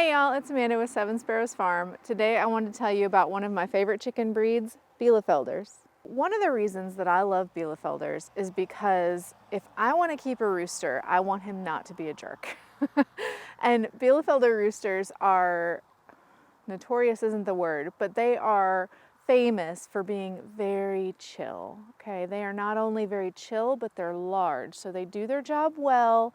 Hi y'all, it's Amanda with Seven Sparrows Farm. Today I wanted to tell you about one of my favorite chicken breeds, Bielefelders. One of the reasons that I love Bielefelders is because if I want to keep a rooster, I want him not to be a jerk. And Bielefelder roosters are, notorious isn't the word, but they are famous for being very chill. Okay, they are not only very chill, but they're large, so they do their job well,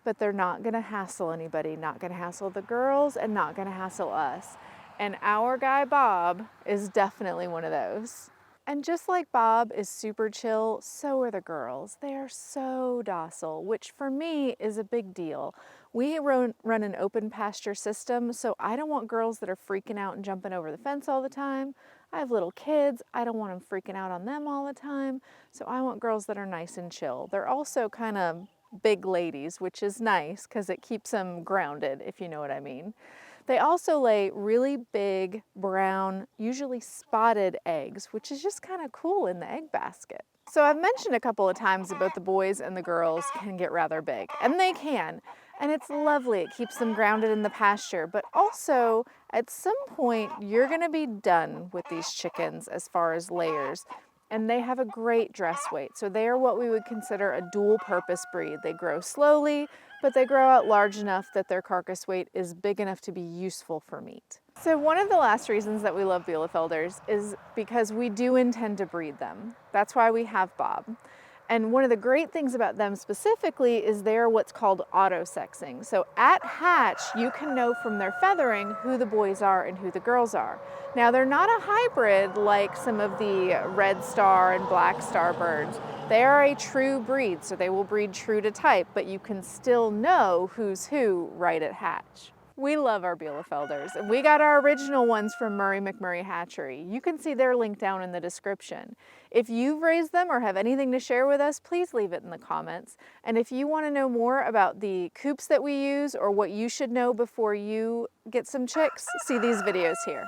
but they're not gonna hassle anybody, not gonna hassle the girls, and not gonna hassle us. And our guy Bob is definitely one of those. And just like Bob is super chill, so are the girls. They are so docile, which for me is a big deal. We run an open pasture system, so I don't want girls that are freaking out and jumping over the fence all the time. I have little kids, I don't want them freaking out on them all the time, so I want girls that are nice and chill. They're also kind of big ladies, which is nice because it keeps them grounded, if you know what I mean. They also lay really big, brown, usually spotted eggs, which is just kind of cool in the egg basket. So I've mentioned a couple of times that both the boys and the girls can get rather big, and they can. And it's lovely, it keeps them grounded in the pasture, but also at some point you're gonna be done with these chickens as far as layers. And they have a great dress weight. So they are what we would consider a dual purpose breed. They grow slowly, but they grow out large enough that their carcass weight is big enough to be useful for meat. So one of the last reasons that we love Bielefelders is because we do intend to breed them. That's why we have Bob. And one of the great things about them specifically is they're what's called auto-sexing. So at hatch, you can know from their feathering who the boys are and who the girls are. Now they're not a hybrid like some of the red star and black star birds. They are a true breed, so they will breed true to type, but you can still know who's who right at hatch. We love our Bielefelders, and we got our original ones from Murray McMurray Hatchery. You can see their link down in the description. If you've raised them or have anything to share with us, please leave it in the comments. And if you want to know more about the coops that we use or what you should know before you get some chicks, see these videos here.